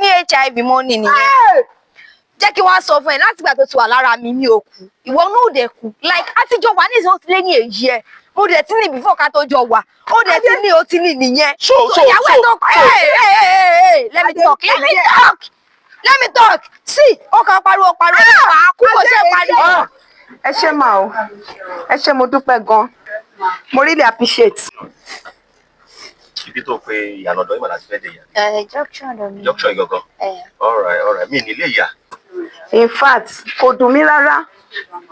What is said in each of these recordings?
ní HIV mo ní nìyẹn. Jẹ́ kí wọ́n sọ fún ẹ láti ìgbà tó ti wà lára mi ní òkú. Ìwọ náà ò dẹ̀ kú. Like àtijọ́ wà ní ìsìn ó ti lé ní èyí ẹ. Mo dẹ̀ ti ní before ká tó jọ wà. Ó dẹ̀ ti ní ó ti ní nìyẹn. So ìyàwó ẹ̀ tó kọ́ let me talk. Let me talk. See, ó kàn pariwo. Kú kò ṣe pariwo. Ẹ ṣé mà o. Ẹ ṣé mo dúpẹ́ gan. Mo really appreciate. Ibi tó pé ìyànà ọ̀dọ̀ ìmọ̀ láti fẹ́ dé ìyá. Junction ọ̀dọ̀ mi. Junction ìgangan. All right. Mi nílé ìyá. In fact, kò dùn mí rárá.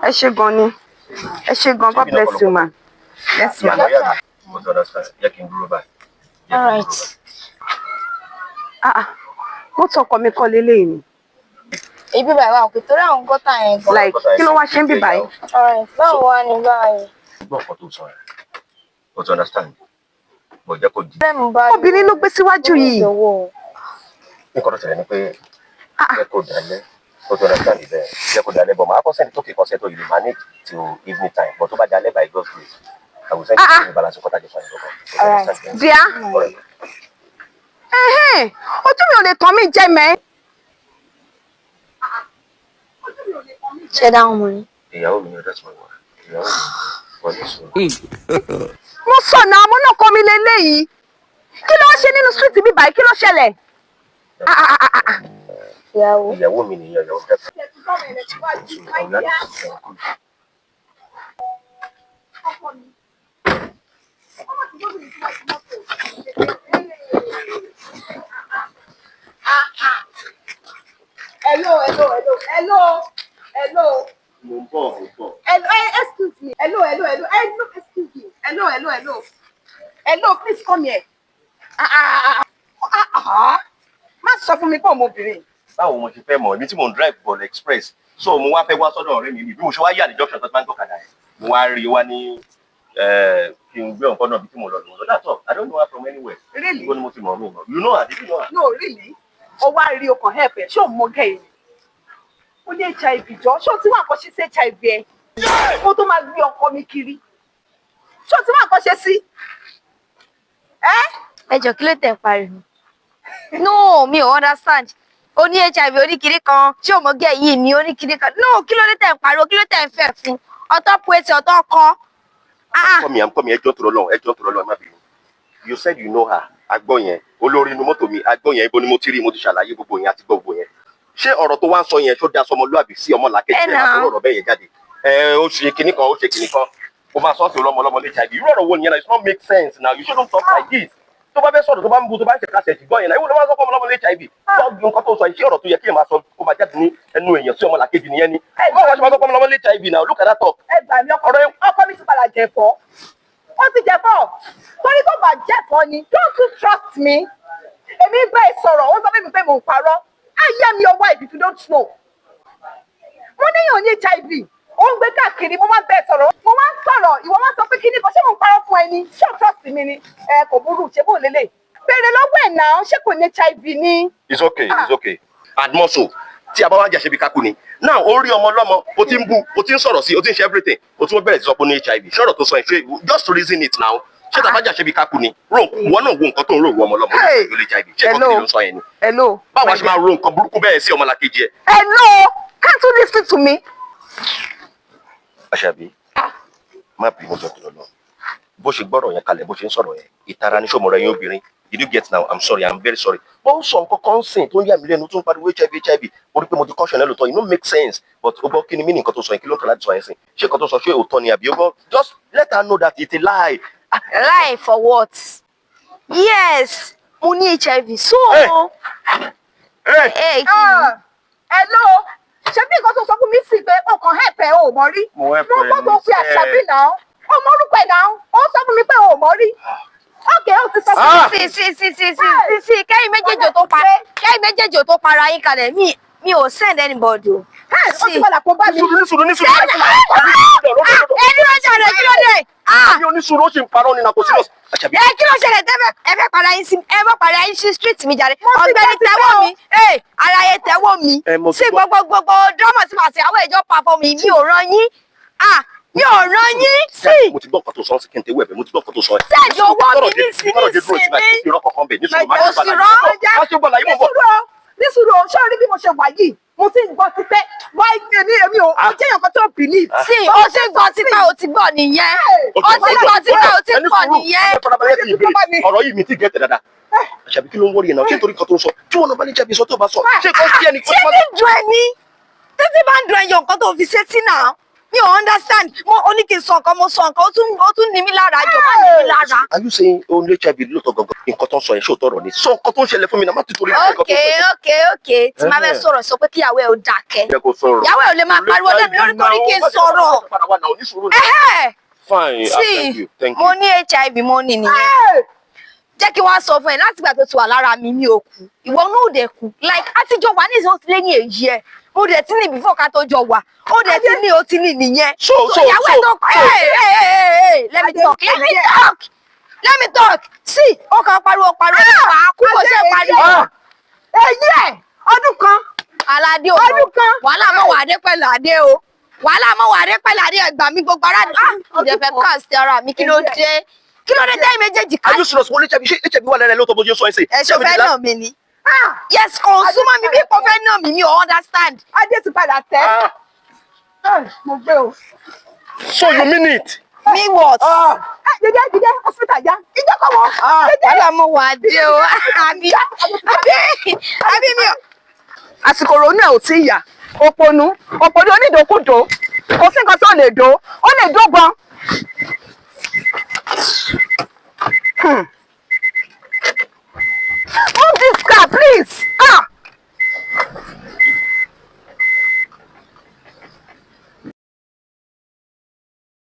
Ẹ ṣé gan ni. Ẹ ṣé gan. God bless you, ma. Yes, ma. Mo understand. Jẹ́ kí n dúró báyìí. All right. Mo tọkọ mi kọ́ lélẹ́yìn ni. Ibi báyìí wà òkè torí àwọn gọ́tà yẹn gan. Like kí ló wá ṣe ń bí báyìí? All right. Báwo wá ní báyìí? Gbọ́ ọ̀pọ̀ tó sọ ẹ̀. O to understand. Mo jẹ́ kó di. Obìnrin ló gbé síwájú yìí. Nǹkan tó ṣẹlẹ̀ ni pé jẹ́ kó dalẹ̀. O to understand ibẹ̀. Jẹ́ kó dalẹ̀ bọ̀ máa kọ́ sẹ́ni tó kì í kọ́ sẹ́tọ̀ yìí manage till evening time. But tó bá dalẹ̀ by God's grace. I will send you the balance of what I just want to do. All right. Díà. Ojú mi ò lè tàn mí jẹ mẹ́. Ṣé dáhùn mo ní? Ìyàwó mi ni that's my wife. Ìyàwó mi wọ́n ní sùn. Mo sọ̀nà àmọ́ náà kọ́ mi lélẹ́yìí. Kí ló wá ṣe nínú street bí báyìí? Kí ló ṣẹlẹ̀? Ìyàwó mi ni ìyàwó dẹ́pẹ́. Hello. Mo bọ̀. Excuse me. Hello. Excuse me. Hello, please come here. Má sọ fún mi pé ọmọbìnrin. Báwo mo ti fẹ́ mọ̀ èmi tí mo ń drive ball express so mo wá fẹ́ wá sọ́dọ̀ ọ̀rẹ́ mi bí mo ṣe wá yà ní junction tó ti máa ń tọ́kadà yẹn mo wá rí wá ní kí n gbé nǹkan náà bí tí mo lọ lọ that's all I don't know her from anywhere. Really? Ìwọ ni mo ti mọ̀ mí mọ̀ you know her did you know her? No, really. Ó wá rí ọkàn help ẹ ṣé o mọ gẹ̀yìn ó ní HIV jọ ṣé o ti wá nǹkan ṣe sí HIV ẹ kó tó máa gbé ọkọ mi kiri ṣé o ti wá nǹkan ṣe sí. Ẹ jọ̀ọ́ kí ló tẹ̀ pariwo? No, mi ò understand. Ó ní HIV oníkiri kan, ṣé o mọ̀ gẹ́ yìí ni oníkiri kan? No, kí ló tẹ̀ pariwo? Kí ló tẹ̀ fẹ́ fún? Ọ̀tọ̀ pèsè ọ̀tọ̀ kọ́. I'm coming. Ẹjọ́ tó lọ ẹ má bínú. You said you know her. Agbọ́ yẹn olórí inú mọ́tò mi agbọ́ yẹn ibo ni mo ti rí mo ti ṣàlàyé gbogbo yẹn àti gbogbo yẹn. Ṣé ọ̀rọ̀ tó wá ń sọ yẹn ṣó da sọmọlúàbí sí ọmọ làkejì ẹ̀ máa sọ̀rọ̀ bẹ́ẹ̀ yẹn jáde? Ó ṣe kinní kan ó máa sọ́ọ̀tì ọlọ́mọ lé HIV. Irú ọ̀rọ̀ wo nìyẹn náà? It don't make sense now. You shouldn't talk like this. Tó bá fẹ́ sọ̀rọ̀ tó bá ń bu tó bá ń ṣe kásẹ̀ ti gbọ́ yẹn náà ìwọ ló máa ń sọ fún ọmọlọ́mọ lé HIV. Tọ́jú nǹkan tó sọ iṣẹ́ ọ̀rọ̀ tó yẹ kí ẹ máa sọ kó máa jáde ní ẹnu èèyàn sí ọmọ làkejì nìyẹn ni. Báwo wá ṣe máa sọ fún ọmọlọ́mọ lé HIV now? Look at that talk. Ẹ gbà mí ọkọ mi ti padà jẹ̀fọ́. Ó ti jẹ̀fọ́. Torí tó bá jẹ̀fọ́ ni don't you trust me? Èmi bá ẹ sọ̀rọ̀ ó sọ fún mi pé mò ń parọ́. I am your wife if you don't know. Mo níyàn ní HIV. Ó ń gbé káàkiri mo máa ń bẹ sọ̀rọ̀. Mo máa ń sọ̀rọ̀ ìwọ máa ń sọ pé kí ni kan ṣé mò ń parọ́ fún ẹni? Ṣé o trust mi ni? Kò burú ṣé bò lélẹ̀. Bèrè lọ́wọ́ ẹ̀ náà ṣé kò ní HIV ni? It's okay. Admoso tí a bá wá jà ṣe bí kákú ni. Now ó rí ọmọ ọlọ́mọ o ti ń bu o ti ń sọ̀rọ̀ sí o ti ń ṣe everything o tún bẹ̀rẹ̀ sí sọ pé ó ní HIV. Ṣé ọ̀rọ̀ tó sọ yẹn ṣe just to reason it now? Ṣé tá a bá jà ṣe bí kákú ni? Ìwọ náà wo nǹkan tó ń rò wọ ọmọ ọlọ́mọ ló lè HIV. Ṣé nǹkan tó ń sọ yẹn ni? Hello. Báwo a ṣe máa ro nǹkan burúkú bẹ́ẹ̀ sí ọmọ làkejì ẹ̀? Hello. Can't you listen to me? Àṣàbí má bínú jọ tó lọ bó ṣe gbọ́rọ̀ yẹn kalẹ̀ bó ṣe ń sọ̀rọ̀ yẹn ìtara ní sọmọ rẹ yín obìnrin did you get now I'm sorry I'm very sorry ó ń sọ nǹkan kan sìn tó ń yà mí lẹ́nu tó ń pariwo HIV mo rí pé mo ti caution ẹ lóòótọ́ it no make sense but ó gbọ́ kí ni mí ní nǹkan tó sọ yẹn kí ló ń tọ́ láti sọ yẹn sìn ṣé nǹkan tó sọ ṣé òótọ́ ni àbí ó gbọ́ just let her know that it's a lie. Lie for what? Yes, mo ní HIV so. Hello. Ṣé bí nǹkan tó sọ fún mi sí pé ọkàn hẹ̀pẹ̀ ò mọ̀ rí? Mo gbọ́ tó fi Àṣàbí náà. Ọmọ orúkọ ẹ̀ náà. Ó sọ fún mi pé ò mọ̀ rí. Okay, ó ti sọ fún mi. Sí. Kẹ́yìn méjèèjì tó para yín kalẹ̀ mi ò send anybody o. Ó ti padà kó bá mi. Ní sùúrù. Ẹni ló ṣẹlẹ̀ kí ló dé? Ní oníṣòro ó sì ń parọ́ nínú àkóso Àṣàbí. Kí ló ṣẹlẹ̀ ẹ fẹ́ para yín sí street mi jàre. Ọ̀gbẹ́ni tẹ́wọ́ mi. Aláyé tẹ́wọ́ mi. Sí gbogbo drama tí màá ṣe àwọn ìjọ perform mi ò rán yín. Mi ò rán yín sí. Mo ti gbọ́ nǹkan tó sọ sí kí n tẹ́wọ́ ẹ̀bẹ̀ mo ti gbọ́ nǹkan tó sọ ẹ̀. Sẹ́ẹ̀dì owó mi ní sinmi. Òsìrọ́. mo ṣe wà yìí mo ti ń gbọ́ tipẹ́ wáyé èmi ò jẹ́ èèyàn kan tó believe. sí o ti gbọ́ tipẹ́ o ti gbọ́ nìyẹn o ti gbọ́ tipẹ́ o ti gbọ́ nìyẹn. ọ̀rọ̀ yìí mi ti gẹ̀tẹ̀ dáadáa àṣàbí kí ló ń wọ́rí yẹn náà ṣé torí kan tó ń sọ tí wọn náà bá ní jẹ́bi sọ tó bá sọ ṣé kò sí ẹni. ṣé ní dùn ẹni títí bá ń dùn ẹyọ nǹkan tó fi ṣe sí náà mi ò understand mo ní kí n sọ nǹkan mo sọ nǹkan ó tún ní mi lára jọ má ní mi lára. are you saying o ní HIV lóòótọ́ gangan nǹkan tó ń sọ yẹn ṣé òótọ́ ọ̀rọ̀ ni sọ nǹkan tó ń ṣẹlẹ̀ fún mi náà má ti torí nǹkan tó ń sọ. okay tí máa fẹ́ sọ̀rọ̀ sọ pé kíyàwó ẹ̀ ò dákẹ́ ìyàwó ẹ̀ ò lè máa pariwo lẹ́mi lórí torí kí n sọ̀rọ̀. fine sí mo ní HIV mo ní nìyẹn jẹ́ kí wọ́n sọ fún ẹ láti gbà tó ti wà lára mi ní òkú ìwọ náà ò dẹ̀ kú like àtijọ́ wà ní ìsìn ó ti lé ní èyí ẹ̀ ó dẹ̀ ti ní before ká tó jọ wà ó dẹ̀ ti ní ó ti ní nìyẹn. so ìyàwó ẹ̀ tó kọ́ let me talk sí ó kàn pariwo kú kò ṣe pariwo. èyí ẹ̀ ọdún kan. aládé o wàhálà mọ́ wà dé pẹ̀lú adé o wàhálà mọ́ wà dé pẹ̀lú adé ẹgbàá mi gbogbo ara ìdẹ̀fẹ̀ káàsì ara mi kí ló dé tẹ́ méjèèjì ká. are you serious wọ́n lè ṣe HIV wà lẹ́rẹ̀ lóòótọ́ bó ṣe sọ ẹ́ sè. ẹ̀ṣọ́ fẹ́ náà mi ni. yes consumer mi bí kò fẹ́ náà mi ò understand. adé ti padà tẹ́. mo gbé o. so you mean it. me what. jíjẹ hospital já jíjẹ kọ́ wọ́n. wàhálà mo wà dé o àbí mi ò. àsìkò ronú ẹ̀ ò tí ì yà òpònú onídòkúdò kò sí nǹkan tó lè dó ó lè dó gan.